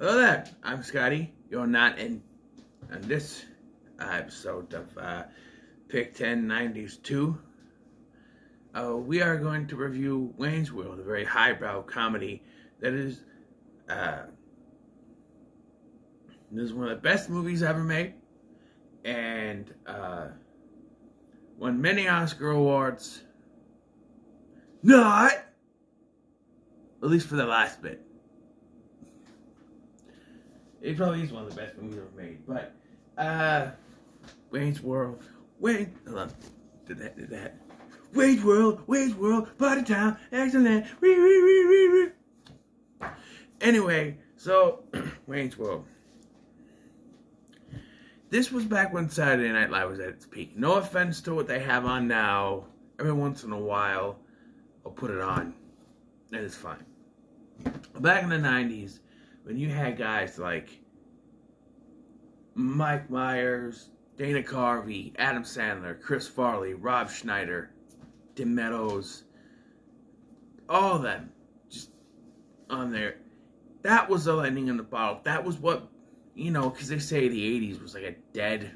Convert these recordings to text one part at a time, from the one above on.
Hello there, I'm Scotty. You're not in on this episode of Pick 10 90s 2. We are going to review Wayne's World, a very highbrow comedy that is this is one of the best movies ever made, and won many Oscar awards. Not, at least for the last bit. It probably is one of the best movies ever made, but Wayne's World, Wayne, hold on, did that. Wayne's World, party time, excellent. Anyway, so Wayne's World. This was back when Saturday Night Live was at its peak. No offense to what they have on now. Every once in a while, I'll put it on, and it's fine. Back in the 90s, when you had guys like Mike Myers, Dana Carvey, Adam Sandler, Chris Farley, Rob Schneider, Tim Meadows, all of them just on there. That was the lightning in the bottle. That was what, you know, because they say the 80s was like a dead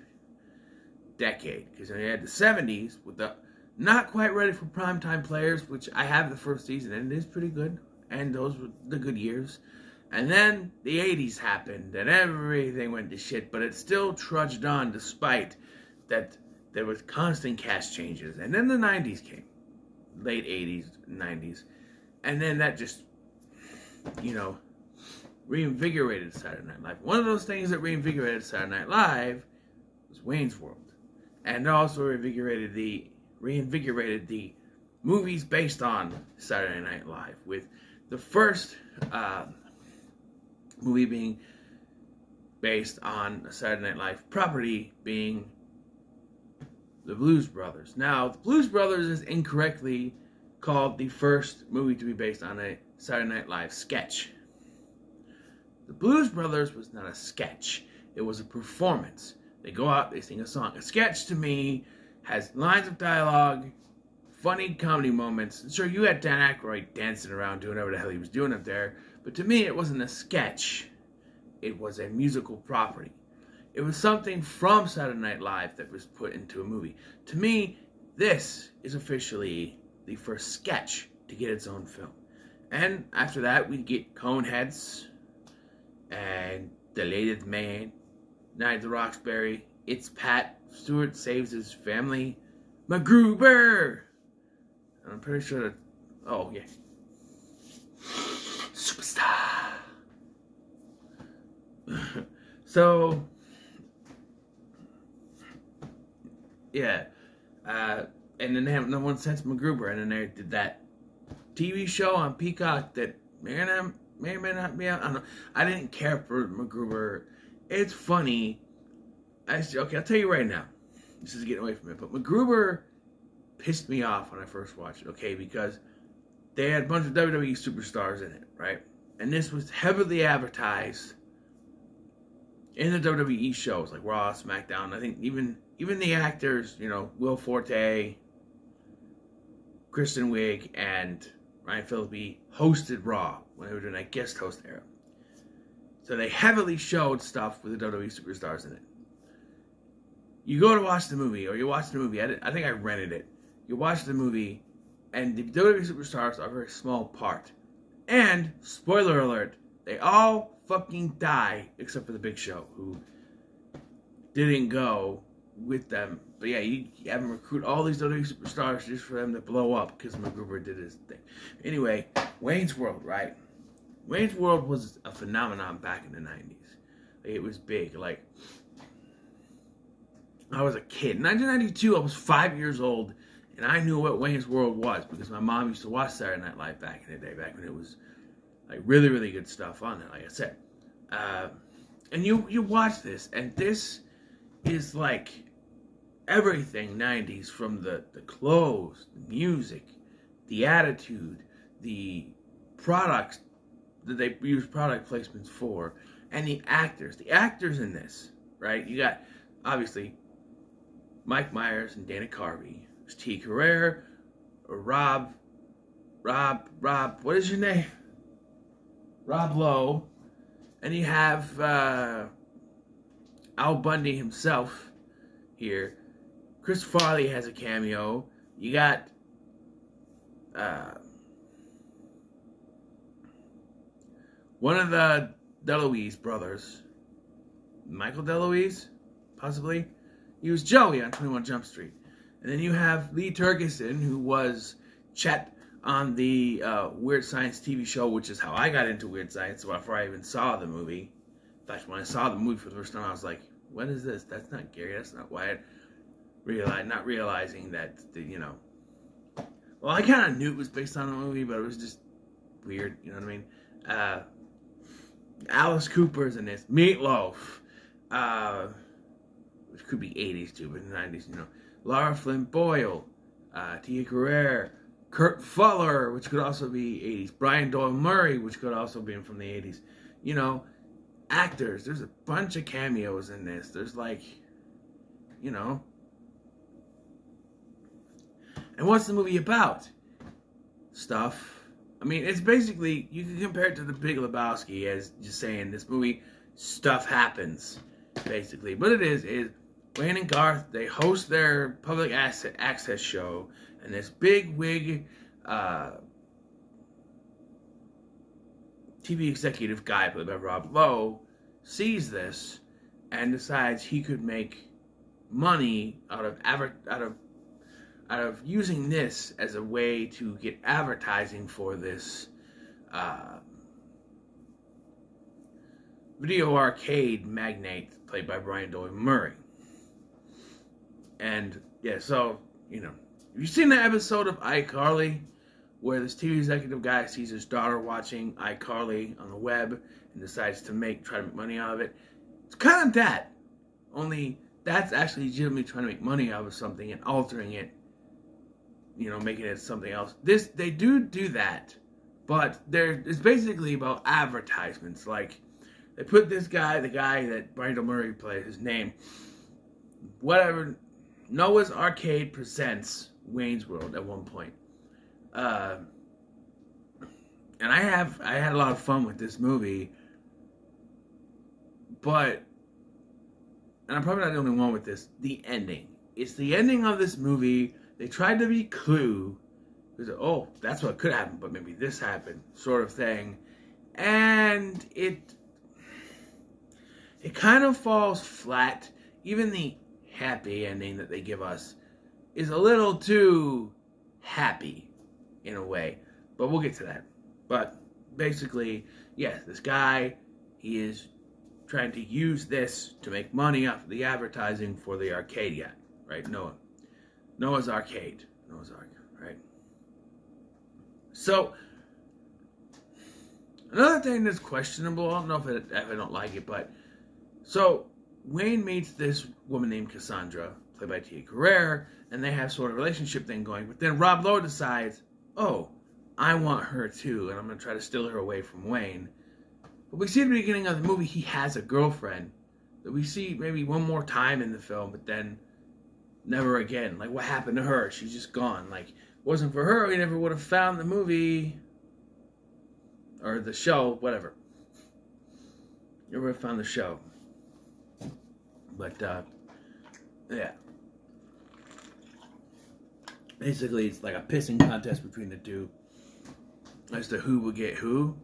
decade. Because they had the 70s with the not quite ready for primetime players, which I have the first season, and it is pretty good. And those were the good years. And then the 80s happened, and everything went to shit, but it still trudged on despite that there was constant cast changes. And then the 90s came, late 80s, 90s, and then that just, you know, reinvigorated Saturday Night Live. One of those things that reinvigorated Saturday Night Live was Wayne's World, and it also reinvigorated the movies based on Saturday Night Live, with the first movie being based on a Saturday Night Live property being The Blues Brothers. Now, The Blues Brothers is incorrectly called the first movie to be based on a Saturday Night Live sketch. The Blues Brothers was not a sketch. It was a performance. They go out, they sing a song. A sketch, to me, has lines of dialogue, funny comedy moments. Sure, you had Dan Aykroyd dancing around doing whatever the hell he was doing up there, but to me, it wasn't a sketch. It was a musical property. It was something from Saturday Night Live that was put into a movie. To me, this is officially the first sketch to get its own film. And after that, we get Coneheads and The Latest Man, Night at the Roxbury, It's Pat, Stewart Saves His Family, MacGruber. I'm pretty sure that, oh yeah, Superstar. So, yeah, and then they have No One Since MacGruber, and then they did that TV show on Peacock that may or may not be out. I don't know. I didn't care for MacGruber. It's funny. Okay, I'll tell you right now. This is getting away from it, but MacGruber pissed me off when I first watched it, okay, because they had a bunch of WWE superstars in it, right? And this was heavily advertised in the WWE shows, like Raw, SmackDown. I think even the actors, you know, Will Forte, Kristen Wiig, and Ryan Phillippe hosted Raw when they were doing that guest host era. So they heavily showed stuff with the WWE superstars in it. You go to watch the movie, or you watch the movie, I think I rented it. You watch the movie, and the WWE superstars are a very small part. And, spoiler alert, they all fucking die, except for the Big Show, who didn't go with them. But yeah, you have them recruit all these WWE superstars just for them to blow up, because MacGruber did his thing. Anyway, Wayne's World, right? Wayne's World was a phenomenon back in the 90s. It was big. Like, I was a kid. In 1992, I was 5 years old, and I knew what Wayne's World was because my mom used to watch Saturday Night Live back in the day, back when it was like really, really good stuff on there, like I said. And you watch this, and this is like everything 90s, from the clothes, the music, the attitude, the products that they use product placements for, and the actors. The actors in this, right? You got, obviously, Mike Myers and Dana Carvey. There's T. Carrere, Rob, what is your name? Rob Lowe, And you have Al Bundy himself here. Chris Farley has a cameo. You got one of the DeLuise brothers, Michael DeLuise, possibly. He was Joey on 21 Jump Street. And then you have Lee Tergesen, who was Chet on the Weird Science TV show, which is how I got into Weird Science before I even saw the movie. In fact, when I saw the movie for the first time, I was like, what is this? That's not Gary, that's not Wyatt. Not realizing that, you know. Well, I kind of knew it was based on a movie, but it was just weird, you know what I mean? Alice Cooper's in this. Meatloaf. Which could be 80s too, but in the 90s, you know. Lara Flynn Boyle. Tia Carrere. Kurt Fuller, which could also be 80s. Brian Doyle Murray, which could also be from the 80s. You know, actors. There's a bunch of cameos in this. There's like, you know. And what's the movie about? Stuff. I mean, it's basically, you can compare it to The Big Lebowski as just saying this movie, stuff happens, basically. But it is Wayne and Garth, they host their public access show, and this big wig TV executive guy played by Rob Lowe sees this and decides he could make money out of using this as a way to get advertising for this video arcade magnate played by Brian Doyle Murray. And yeah, so, you know, have you seen the episode of iCarly where this TV executive guy sees his daughter watching iCarly on the web and decides to try to make money out of it? It's kind of that, only that's actually legitimately trying to make money out of something and altering it, you know, making it something else. They do that, but it's basically about advertisements. Like, they put this guy, the guy that Brian Doyle Murray plays, his name, whatever, Noah's Arcade presents Wayne's World at one point. And I had a lot of fun with this movie, but, and I'm probably not the only one with this, the ending. It's the ending of this movie. They tried to be Clue, because, oh, that's what could happen, but maybe this happened, sort of thing. And it kind of falls flat. Even the happy ending that they give us is a little too happy, in a way. But we'll get to that. But basically, yes, this guy, he is trying to use this to make money off of the advertising for the arcade yacht, right? Noah's Arcade. Noah's Ark, right? So, another thing that's questionable, I don't know if I don't like it, but, so, Wayne meets this woman named Cassandra, played by Tia Carrere, and they have sort of a relationship thing going, but then Rob Lowe decides, oh, I want her too, and I'm going to try to steal her away from Wayne. But we see at the beginning of the movie, he has a girlfriend that we see maybe one more time in the film, but then never again. Like, what happened to her? She's just gone. Like, it wasn't for her, we never would have found the movie, or the show, whatever. Never would have found the show. But, yeah. Basically, it's like a pissing contest between the two as to who would get who.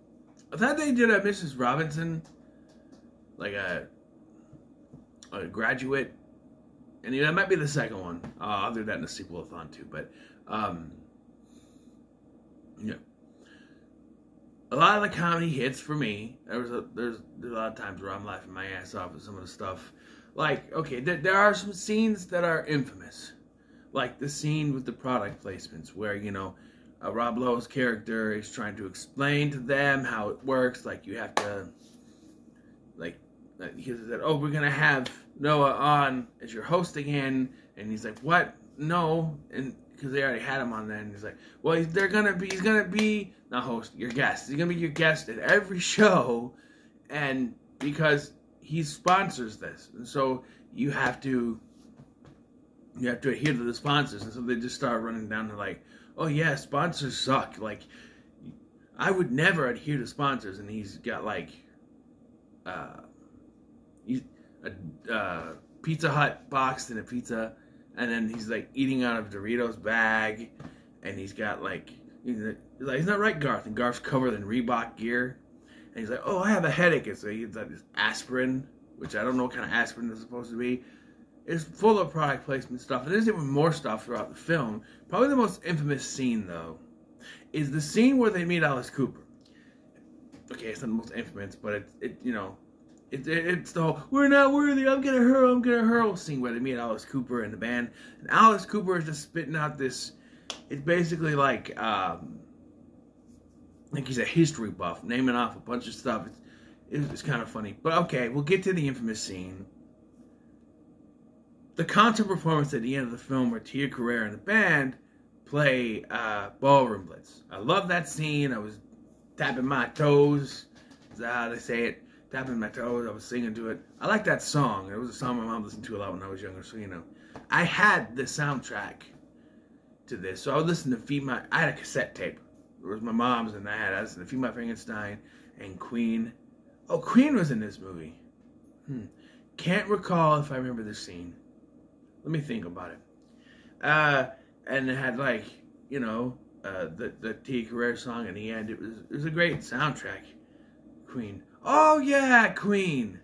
I thought they did a Mrs. Robinson, like a graduate, and that might be the second one. I'll do that in the sequel-a-thon too. But yeah, a lot of the comedy hits for me. There's a lot of times where I'm laughing my ass off at some of the stuff. Like, okay, there are some scenes that are infamous, like the scene with the product placements, where, you know, Rob Lowe's character is trying to explain to them how it works. Like, you have to, like, he said, oh, we're gonna have Noah on as your host again, and he's like, what? No, and because they already had him on then, and he's like, well, he's gonna be not host, your guest. He's gonna be your guest at every show, and because he sponsors this, and so you have to adhere to the sponsors, and so they just start running down to like, oh yeah, sponsors suck. Like, I would never adhere to sponsors, and he's got like uh, a Pizza Hut box and a pizza, and then he's like eating out of Doritos bag, and he's got like he's like, "Isn't that right, Garth?" And Garth's covered in Reebok gear, and he's like, "Oh, I have a headache." And so he's got this aspirin, which I don't know what kind of aspirin it's supposed to be. It's full of product placement stuff, and there's even more stuff throughout the film. Probably the most infamous scene, though, is the scene where they meet Alice Cooper. Okay, it's not the most infamous, but it's the whole, "we're not worthy, I'm gonna hurl" scene where they meet Alice Cooper and the band. And Alice Cooper is just spitting out this, it's basically like he's a history buff, naming off a bunch of stuff. It's kind of funny. But okay, we'll get to the infamous scene. The concert performance at the end of the film where Tia Carrere and the band play Ballroom Blitz. I love that scene. I was tapping my toes. Is that how they say it? Tapping my toes. I was singing to it. I like that song. It was a song my mom listened to a lot when I was younger. So, you know, I had the soundtrack to this. So I would listen to I had a cassette tape. It was my mom's, and I listened to Feed My Frankenstein and Queen. Oh, Queen was in this movie. Can't recall if I remember this scene. Let me think about it. And it had, like, you know, the Tia Carrere song in the end. It was a great soundtrack. Queen. Oh yeah, Queen.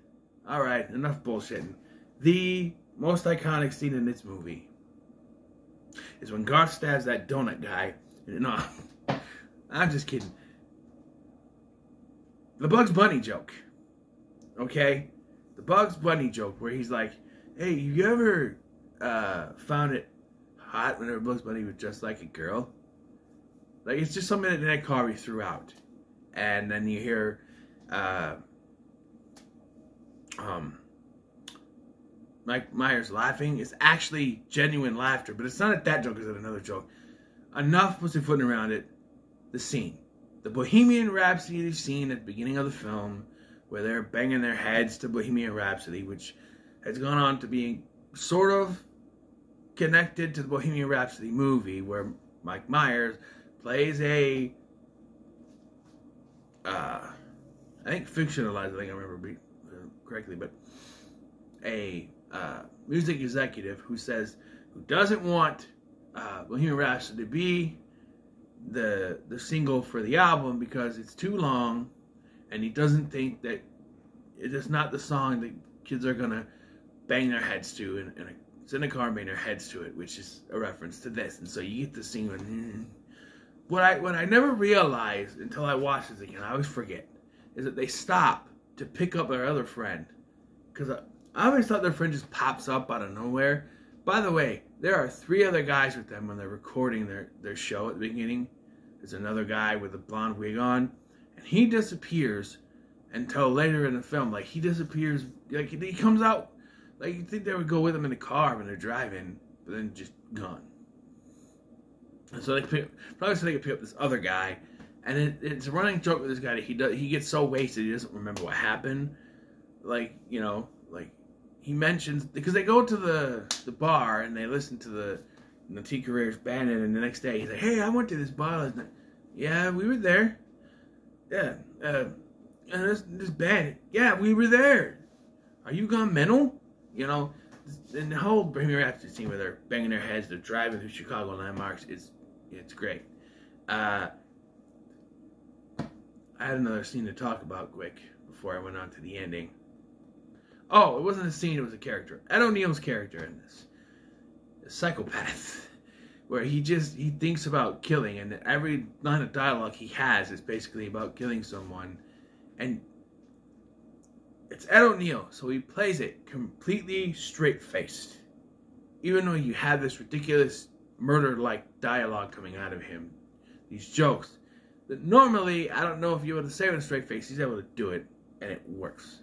All right, enough bullshitting. The most iconic scene in this movie is when Garth stabs that donut guy. No, I'm just kidding. The Bugs Bunny joke. Okay, the Bugs Bunny joke where he's like, "Hey, you ever found it hot whenever Bugs Bunny was just like a girl?" Like, it's just something that Nick Carvey threw out. And then you hear Mike Myers laughing. It's actually genuine laughter, but it's not at that joke, it's at another joke. Enough pussyfooting around it. The scene. The Bohemian Rhapsody scene at the beginning of the film, where they're banging their heads to Bohemian Rhapsody, which has gone on to being sort of connected to the Bohemian Rhapsody movie, where Mike Myers plays a I think fictionalized, I think I remember correctly, but a music executive who doesn't want Bohemian Rhapsody to be the single for the album because it's too long, and he doesn't think that it is not the song that kids are gonna bang their heads to, and it's in a car and bang their heads to it, which is a reference to this. And so you get the scene when what I never realized until I watched this again, I always forget, is that they stop to pick up their other friend. Because I always thought their friend just pops up out of nowhere. By the way, there are 3 other guys with them when they're recording their show at the beginning. There's another guy with a blonde wig on, and he disappears until later in the film. Like, he disappears, like, he comes out, like, you'd think they would go with him in the car when they're driving, but then just gone. And so they probably so they could pick up this other guy. And it's a running joke with this guy that he gets so wasted he doesn't remember what happened. Like, you know, like, he mentions, because they go to the bar and they listen to the Tia Carrere's band, and the next day he's like, "Hey, I went to this bar last night." "Yeah, we were there." "Yeah, and this band." "Yeah, we were there." "Are you gone mental?" You know, and the whole Bohemian Rhapsody scene where they're banging their heads, they're driving through Chicago landmarks, it's great. I had another scene to talk about quick before I went on to the ending. Oh, it wasn't a scene, it was a character. Ed O'Neill's character in this. A psychopath. Where he thinks about killing, and every line of dialogue he has is basically about killing someone. And it's Ed O'Neill, so he plays it completely straight-faced. Even though you have this ridiculous murder-like dialogue coming out of him. These jokes. That normally, I don't know if you're able to say with a straight face, he's able to do it, and it works.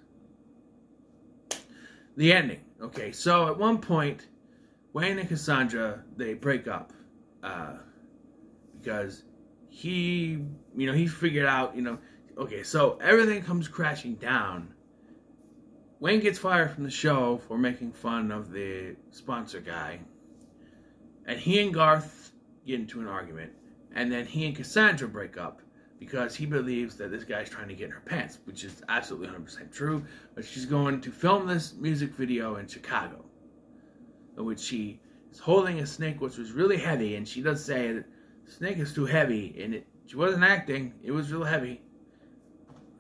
The ending. Okay, so at one point, Wayne and Cassandra, they break up. Because he figured out, okay, so everything comes crashing down. Wayne gets fired from the show for making fun of the sponsor guy. And he and Garth get into an argument. And then he and Cassandra break up because he believes that this guy's trying to get in her pants, which is absolutely 100% true. But she's going to film this music video in Chicago, in which she is holding a snake, which was really heavy, and she does say that the snake is too heavy, and she wasn't acting. It was real heavy.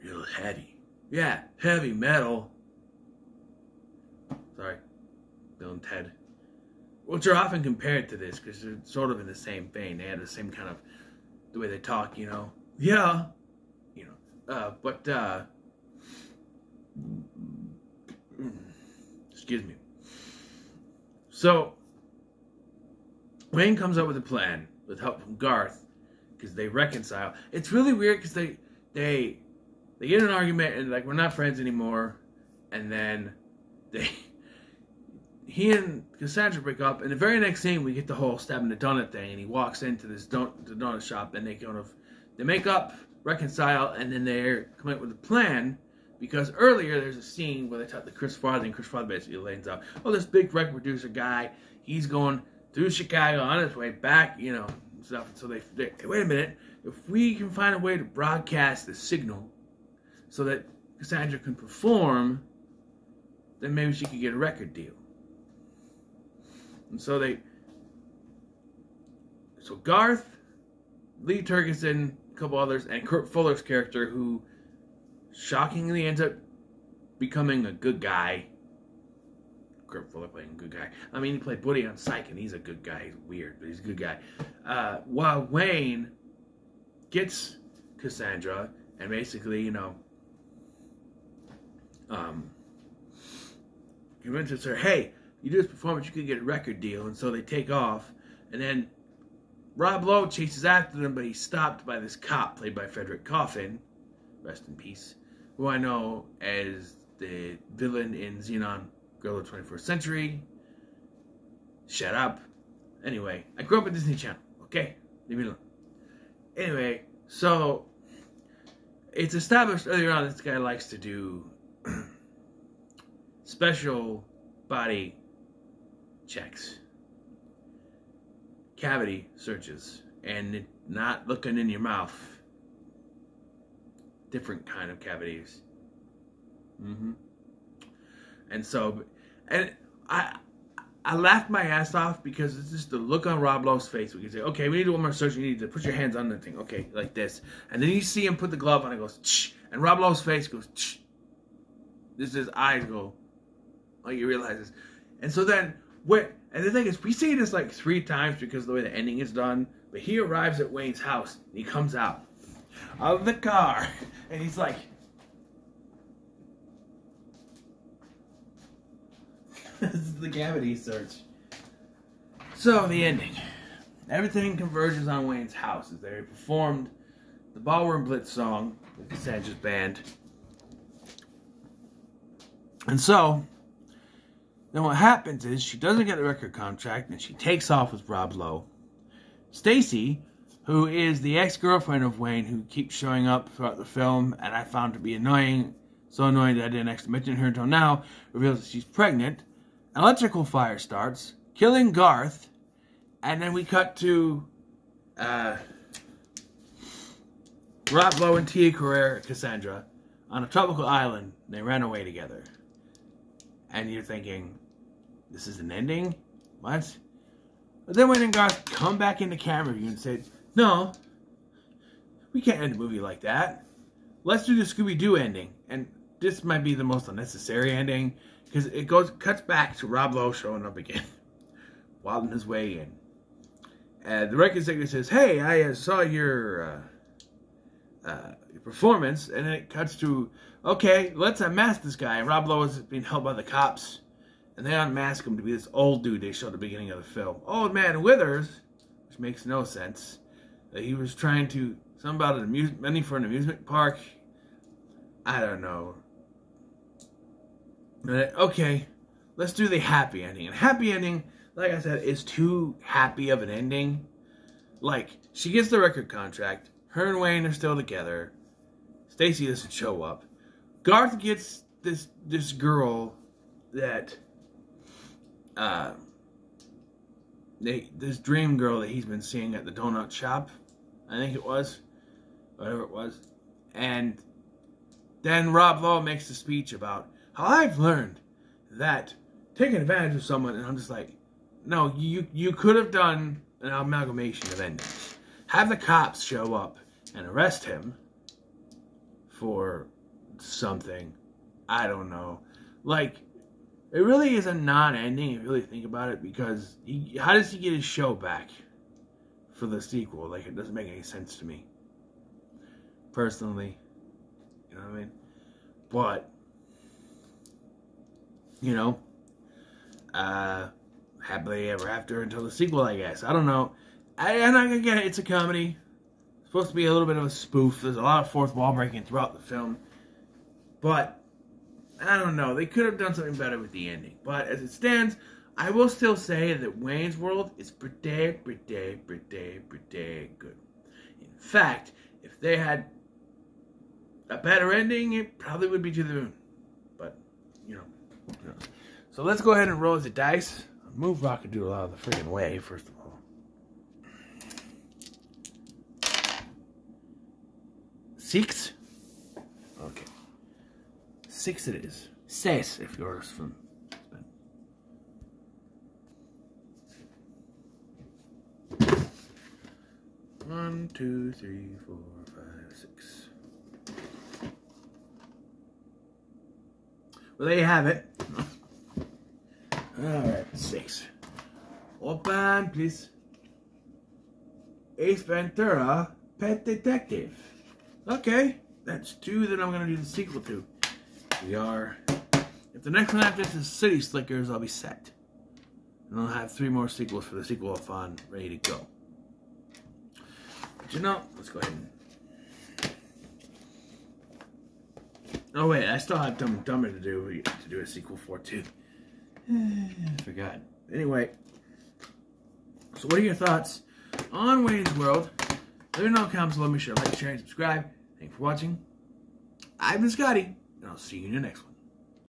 Real heavy. Yeah, heavy metal. Sorry, Bill and Ted. Which are often compared to this, because they're sort of in the same vein. They have the same kind of, the way they talk, you know. Yeah. You know. Excuse me. So, Wayne comes up with a plan, with help from Garth, because they reconcile. It's really weird, because they get in an argument, and like, we're not friends anymore, and then he and Cassandra break up, and the very next scene we get the whole stabbing the donut thing, and he walks into this the donut shop, and they make up, reconcile, and then they come up with a plan, because earlier there's a scene where they talk to Chris Farley, and Chris Farley basically lays out, oh, this big record producer guy, he's going through Chicago on his way back, you know, stuff. So they wait a minute, if we can find a way to broadcast the signal so that Cassandra can perform, then maybe she could get a record deal. And so Garth, Lee Turgeson, a couple others, and Kurt Fuller's character, who shockingly ends up becoming a good guy. Kurt Fuller playing a good guy. I mean, he played Woody on Psych, and he's a good guy. He's weird, but he's a good guy. While Wayne gets Cassandra and basically, you know, convinces her, hey, you do this performance, you could get a record deal. And so they take off. And then Rob Lowe chases after them, but he's stopped by this cop played by Frederick Coffin, rest in peace, who I know as the villain in Xenon Girl of the 21st Century. Shut up. Anyway, I grew up with Disney Channel, okay? Leave me alone. Anyway, so it's established earlier on this guy likes to do special body checks, cavity searches, and not looking in your mouth. Different kind of cavities. And so, and I laughed my ass off because it's just the look on Rob Lowe's face. We can say, okay, we need to do one more search. You need to put your hands on the thing. Okay, like this. And then you see him put the glove on and it goes, Ch-. And Rob Lowe's face goes, Ch-. His eyes go, oh, you realize this. And so then, and the thing is, we see this like 3 times because of the way the ending is done. But he arrives at Wayne's house and he comes out of the car and he's like, this is the cavity search. So, the ending. Everything converges on Wayne's house as they performed the Ballroom Blitz song with Cassandra's band. And so, then what happens is she doesn't get a record contract and she takes off with Rob Lowe. Stacy, who is the ex-girlfriend of Wayne, who keeps showing up throughout the film, and I found to be annoying, so annoying that I didn't actually mention her until now, reveals that she's pregnant. An electrical fire starts, killing Garth, and then we cut to Rob Lowe and Tia Carrere, Cassandra, on a tropical island. They ran away together. And you're thinking, this is an ending? What? But then when Garth come back into camera view and said, no, we can't end a movie like that. Let's do the Scooby-Doo ending. And this might be the most unnecessary ending, because it cuts back to Rob Lowe showing up again, wilding his way in. And the record executive says, hey, I saw your performance, and then it cuts to, okay, let's unmask this guy. And Rob Lowe is being held by the cops, and they unmask him to be this old dude they showed at the beginning of the film. Old Man Withers, which makes no sense. He was trying to, something about money for an amusement park. I don't know. Okay, let's do the happy ending. And happy ending, like I said, is too happy of an ending. Like, she gets the record contract. Her and Wayne are still together. Stacy doesn't show up. Garth gets this girl that this dream girl that he's been seeing at the donut shop, I think it was, whatever it was. And then Rob Lowe makes a speech about how I've learned that taking advantage of someone, and I'm just like, no, you could have done an amalgamation of endings. Have the cops show up and arrest him for something. I don't know. Like, it really is a non-ending if you really think about it, because how does he get his show back for the sequel? Like, it doesn't make any sense to me. Personally. You know what I mean? But, you know, happily ever after until the sequel, I guess. I don't know. And I get it, it's a comedy. It's supposed to be a little bit of a spoof. There's a lot of fourth wall breaking throughout the film. But, I don't know. They could have done something better with the ending. But as it stands, I will still say that Wayne's World is pretty good. In fact, if they had a better ending, it probably would be To the Moon. But, you know. So let's go ahead and roll the dice. Move Rockadoodle out of the friggin' way, first of all. 6? Okay. 6 it is. 6 if you're from Spain. One, 2, 3, 4, 5, 6. Well, there you have it. Alright, 6. Open, please. Ace Ventura, Pet Detective. Okay, that's 2 that I'm going to do the sequel to. We are... If the next one after this is City Slickers, I'll be set. And I'll have 3 more sequels for the sequel-a-thon ready to go. But you know, let's go ahead and... Oh wait, I still have Dumb and Dumber to do a sequel for too. I forgot. Anyway, so what are your thoughts on Wayne's World? Let me know in the comments below. Make sure to like, share, and subscribe. Thanks for watching. I've been Scotty, and I'll see you in the next one.